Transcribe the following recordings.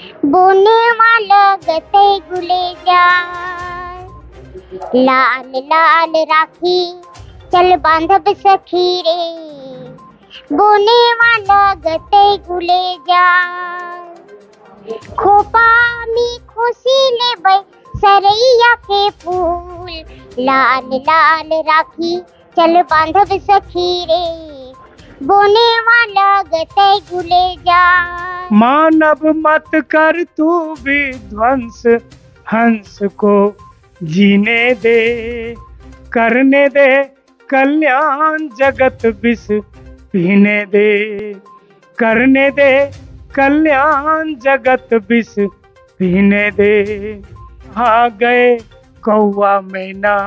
बोने वाला गते गुलेजार, लाल लाल राखी चल बांधब सखी रे। बोने वाला गते गुलेजार, खोपा में खोसी ले सरैया के फूल, लाल लाल राखी चल बांधब सखी रे। बोने वाला गते गुलेजार। मानव मत कर तू विध्वंस, हंस को जीने दे, करने दे कल्याण जगत विष पीने दे, करने दे कल्याण जगत विष पीने दे। कहाँ गए कौवा मैना,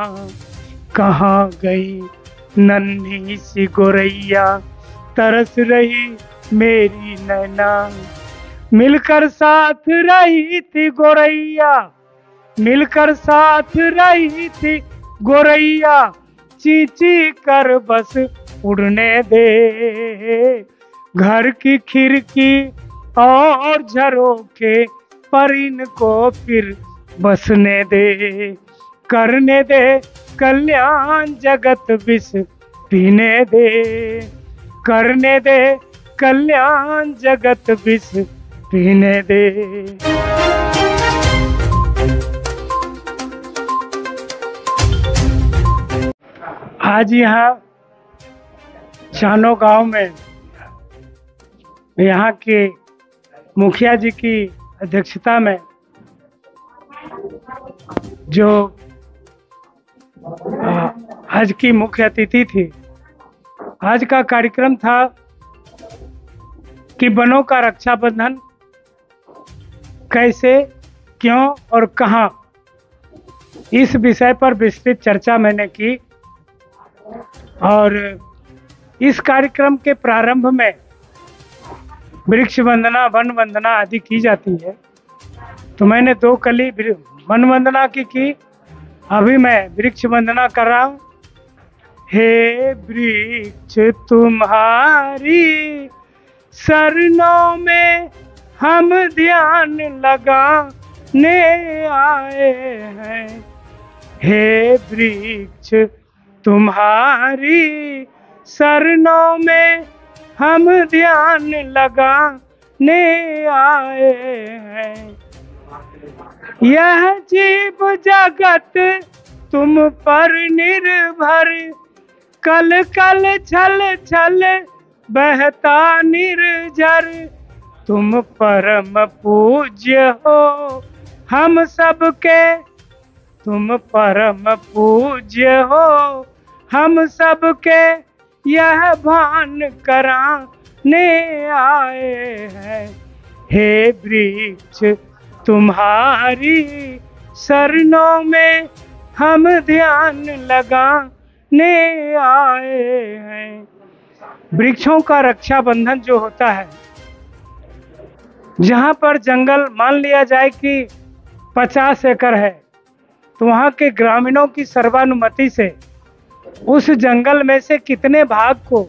कहाँ गई नन्ही सी गोरैया, तरस रही मेरी नैना। मिलकर साथ रही थी गोरैया, मिलकर साथ रही थी गोरैया, ची ची कर बस उड़ने दे। घर की खिड़की और झरोखे पर इनको फिर बसने दे, करने दे कल्याण जगत विष पीने दे, करने दे कल्याण जगत विष पीने दे। आज यहाँ चानो गांव में यहाँ के मुखिया जी की अध्यक्षता में जो आज की मुख्य अतिथि थी, आज का कार्यक्रम था कि वनों का रक्षाबंधन कैसे, क्यों और कहाँ, इस विषय पर विस्तृत चर्चा मैंने की। और इस कार्यक्रम के प्रारंभ में वृक्ष वंदना, वन वंदना आदि की जाती है। तो मैंने 2 कली वन वंदना की। अभी मैं वृक्ष वंदना कर रहा हूँ। हे वृक्ष तुम्हारी शरणों में हम ध्यान लगाने आए हैं। हे वृक्ष तुम्हारी शरणों में हम ध्यान लगाने आए हैं। यह जीव जगत तुम पर निर्भर, कल कल छल छल बहता निर्झर। तुम परम पूज्य हो हम सबके, तुम परम पूज्य हो हम सबके, यह भान कराने आए हैं। हे वृक्ष तुम्हारी शरणों में हम ध्यान लगाने आए हैं। वृक्षों का रक्षाबंधन जो होता है, जहाँ पर जंगल मान लिया जाए कि 50 एकड़ है, तो वहाँ के ग्रामीणों की सर्वानुमति से उस जंगल में से कितने भाग को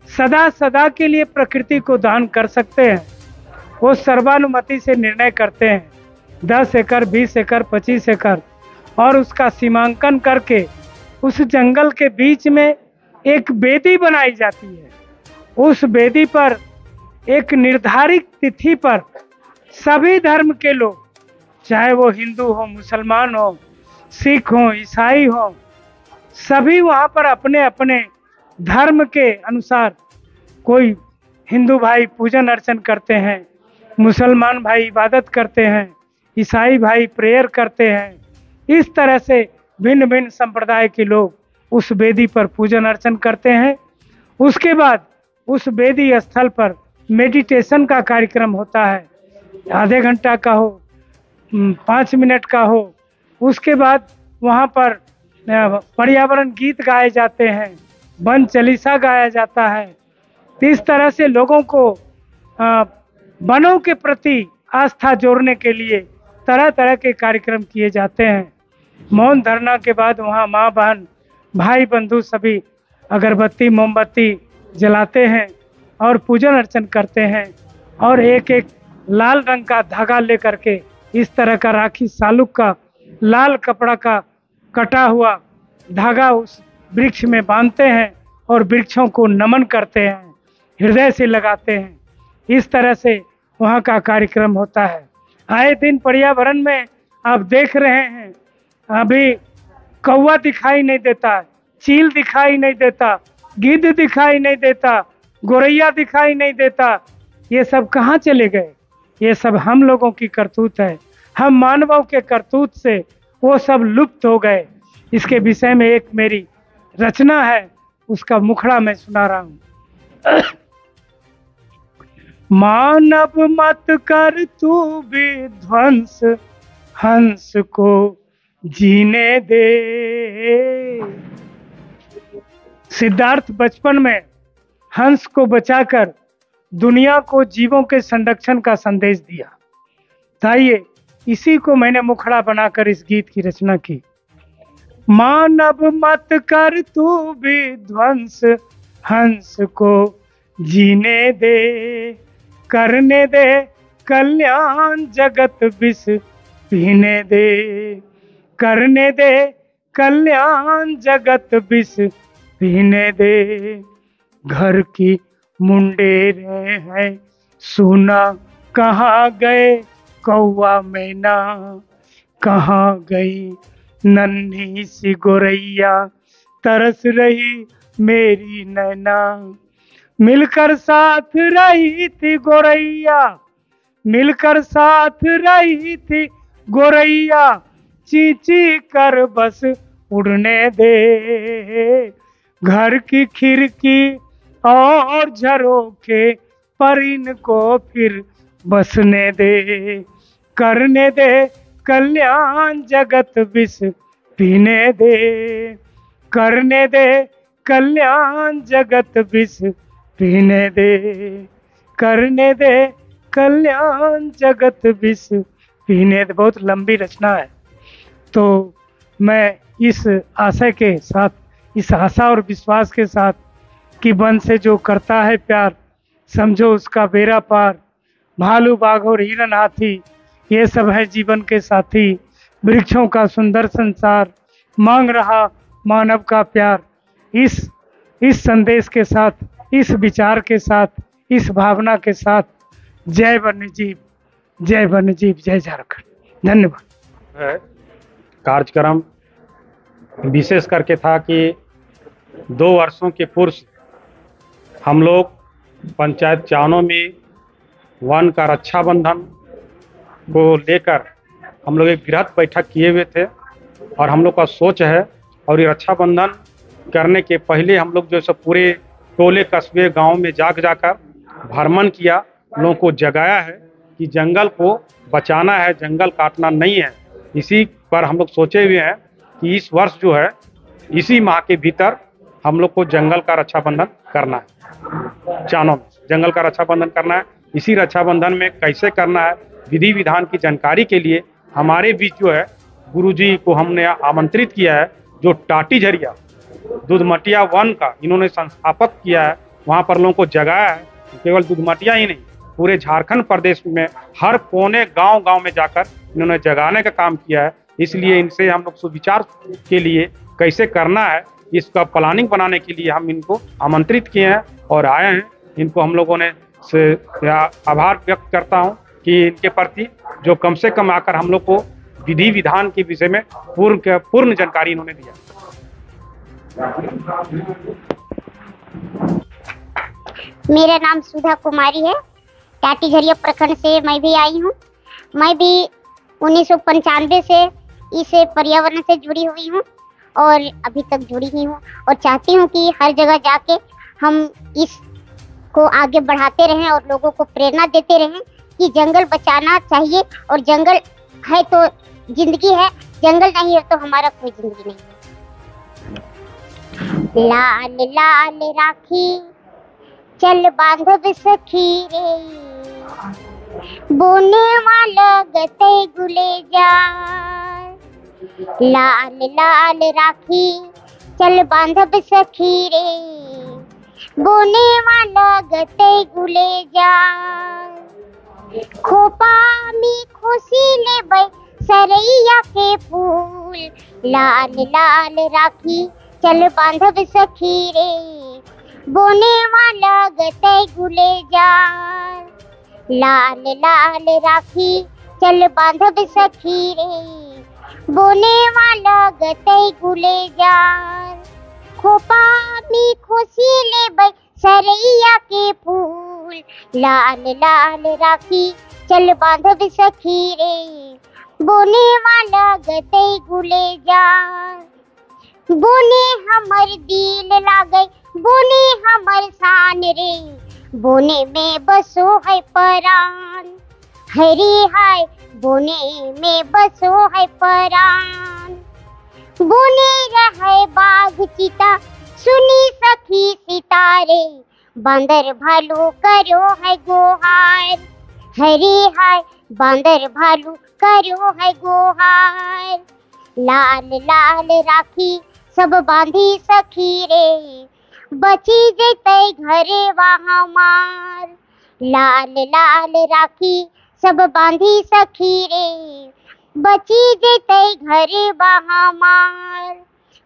सदा सदा के लिए प्रकृति को दान कर सकते हैं, वो सर्वानुमति से निर्णय करते हैं। 10 एकड़, 20 एकड़, 25 एकड़, और उसका सीमांकन करके उस जंगल के बीच में एक वेदी बनाई जाती है। उस वेदी पर एक निर्धारित तिथि पर सभी धर्म के लोग, चाहे वो हिंदू हो, मुसलमान हो, सिख हो, ईसाई हो, सभी वहाँ पर अपने अपने धर्म के अनुसार, कोई हिंदू भाई पूजन अर्चन करते हैं, मुसलमान भाई इबादत करते हैं, ईसाई भाई प्रेयर करते हैं। इस तरह से भिन्न भिन्न संप्रदाय के लोग उस वेदी पर पूजन अर्चन करते हैं। उसके बाद उस वेदी स्थल पर मेडिटेशन का कार्यक्रम होता है, आधे घंटा का हो, 5 मिनट का हो। उसके बाद वहाँ पर पर्यावरण गीत गाए जाते हैं, वन चालीसा गाया जाता है। इस तरह से लोगों को वनों के प्रति आस्था जोड़ने के लिए तरह तरह के कार्यक्रम किए जाते हैं। मौन धरना के बाद वहाँ माँ बहन भाई बंधु सभी अगरबत्ती मोमबत्ती जलाते हैं और पूजन अर्चन करते हैं, और एक एक लाल रंग का धागा लेकर के इस तरह का राखी सालुक का लाल कपड़ा का कटा हुआ धागा उस वृक्ष में बांधते हैं और वृक्षों को नमन करते हैं, हृदय से लगाते हैं। इस तरह से वहाँ का कार्यक्रम होता है। आए दिन पर्यावरण में आप देख रहे हैं, अभी कौवा दिखाई नहीं देता, चील दिखाई नहीं देता, गिद्ध दिखाई नहीं देता, गोरैया दिखाई नहीं देता। ये सब कहाँ चले गए? ये सब हम लोगों की करतूत है। हम मानवों के करतूत से वो सब लुप्त हो गए। इसके विषय में एक मेरी रचना है, उसका मुखड़ा मैं सुना रहा हूँ। मानव मत कर तू विध्वंस, हंस को जीने दे। सिद्धार्थ बचपन में हंस को बचाकर दुनिया को जीवों के संरक्षण का संदेश दिया। ताइए इसी को मैंने मुखड़ा बनाकर इस गीत की रचना की। मानव मत कर तू विध्वंस, हंस को जीने दे, करने दे कल्याण जगत विष पीने दे, करने दे कल्याण जगत विष पीने दे। घर की मुंडेरे हैं सुना, कहाँ गए कौवा मैना, कहाँ गई नन्ही सी गोरैया, तरस रही मेरी नैना। मिलकर साथ रही थी गोरैया, मिलकर साथ रही थी गोरैया, ची ची कर बस उड़ने दे। घर की खिड़की और झरोखे पर इनको फिर बसने दे, करने दे कल्याण जगत विष पीने दे, करने दे कल्याण जगत विष पीने दे, करने दे कल्याण जगत विष पीने दे। बहुत लंबी रचना है। तो मैं इस आशय के साथ, इस आशा और विश्वास के साथ कि वन से जो करता है प्यार, समझो उसका बेड़ा पार। भालू बाघ और हिरन हाथी ये सब है जीवन के साथी, वृक्षों का सुंदर संसार मांग रहा मानव का प्यार। इस संदेश के साथ, इस विचार के साथ, इस भावना के साथ, जय वन्यजीव, जय वन्यजीव, जय झारखंड। धन्यवाद। कार्यक्रम विशेष करके था कि 2 वर्षों के पूर्व हम लोग पंचायत चानो में वन का रक्षाबंधन को लेकर हम लोग एक बृहद बैठक किए हुए थे और हम लोग का सोच है, और ये रक्षाबंधन करने के पहले हम लोग जो सब पूरे टोले कस्बे गांव में जाकर भ्रमण किया, लोगों को जगाया है कि जंगल को बचाना है, जंगल काटना नहीं है। इसी पर हम लोग सोचे हुए हैं कि इस वर्ष जो है, इसी माह के भीतर हम लोग को जंगल का रक्षाबंधन करना है। चानो में जंगल का रक्षाबंधन करना है। इसी रक्षाबंधन में कैसे करना है, विधि विधान की जानकारी के लिए हमारे बीच जो है गुरुजी को हमने आमंत्रित किया है, जो टाटी झरिया दुधमटिया वन का इन्होंने संस्थापक किया है। वहाँ पर लोगों को जगाया है। केवल दुधमटिया ही नहीं, पूरे झारखंड प्रदेश में हर कोने गांव गांव में जाकर इन्होंने जगाने का काम किया है। इसलिए इनसे हम लोग सुविचार के लिए कैसे करना है, इसका प्लानिंग बनाने के लिए हम इनको आमंत्रित किए हैं और आए हैं। इनको हम लोगों ने से आभार व्यक्त करता हूं कि इनके प्रति जो कम से कम आकर हम लोग को विधि विधान के विषय में पूर्ण जानकारी इन्होंने दिया। मेरा नाम सुधा कुमारी है, टाटी झरिया प्रखंड से मैं भी आई हूँ। मैं भी 1995 से इस पर्यावरण से जुड़ी हुई हूँ और अभी तक जुड़ी ही हूँ, और चाहती हूँ कि हर जगह जाके हम इसको आगे बढ़ाते रहें और लोगों को प्रेरणा देते रहें कि जंगल बचाना चाहिए, और जंगल है तो जिंदगी है, जंगल नहीं है तो हमारा कोई जिंदगी नहीं है। लाल लाल राखी चल बांधब सखी रे, बोने वाला गते गुले जा। लाल लाल राखी चल बांधब सखी रे, बोने वाला गते गुले जा। खोपा में खुशी ले सरैया के फूल, लाल लाल राखी चल बांधब सखी रे, बोने वाला गते गुले जार, लाल लाल राखी चल बांधब सखी रे, बोने वाला गते गुले जार। खोपा में खुशी ले सरैया के फूल, लाल लाल राखी चल बांधब सखी रे, बोने वाला गते गुले जार। बोने हमर दिल लागे, बोने हमर शान रे, बोने में बसो है परान, हरे हाय बोने में बसो है परान। बोने रहे बाघ चीता सुनी सखी सितारे, बंदर भालू करो है गोहार, हरे हाय बंदर भालू करो है गोहार। लाल लाल राखी सब बांधी सखी रे, बची जते घरे वहाँ मार, लाल लाल राखी सब बांधी सखी रे, बची जते घरे वहाँ मार।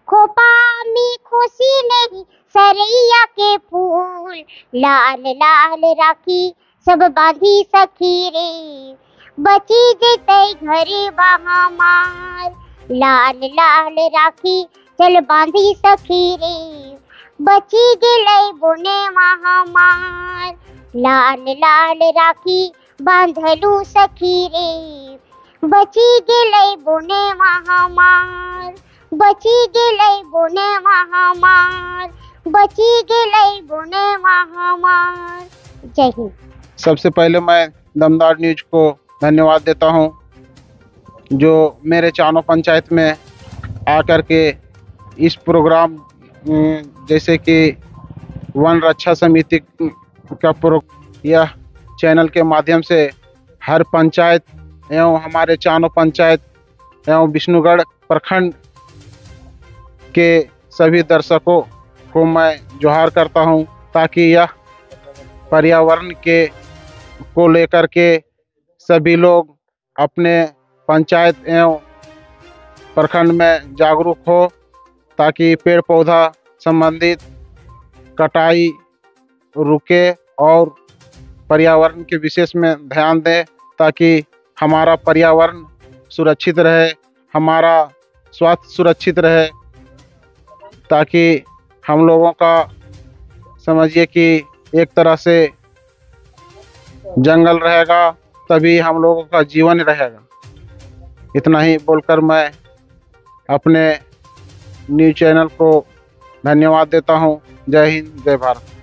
खोपा में खुशी नहीं सरैया के फूल, लाल लाल राखी सब बांधी सखी रे, बची जते घरे वहाँ मार, लाल लाल राखी चल बांधी सखी रे, बची गेलै बोने वहाँ मार, लाल लाल राखी बांधलू सखी रे, बची गेलै बोने वहाँ मार, बची गेलै बोने वहाँ मार, बची गेलै बोने वहाँ मार। जय हिंद। सबसे पहले मैं दमदार न्यूज को धन्यवाद देता हूं, जो मेरे चानो पंचायत में आकर के इस प्रोग्राम जैसे कि वन रक्षा समिति का यह चैनल के माध्यम से हर पंचायत एवं हमारे चानो पंचायत एवं विष्णुगढ़ प्रखंड के सभी दर्शकों को मैं जोहार करता हूं, ताकि यह पर्यावरण के को लेकर के सभी लोग अपने पंचायत एवं प्रखंड में जागरूक हो, ताकि पेड़ पौधा संबंधित कटाई रुके और पर्यावरण के विशेष में ध्यान दें, ताकि हमारा पर्यावरण सुरक्षित रहे, हमारा स्वास्थ्य सुरक्षित रहे, ताकि हम लोगों का समझिए कि एक तरह से जंगल रहेगा तभी हम लोगों का जीवन रहेगा। इतना ही बोलकर मैं अपने न्यूज़ चैनल को धन्यवाद देता हूं। जय हिंद, जय भारत।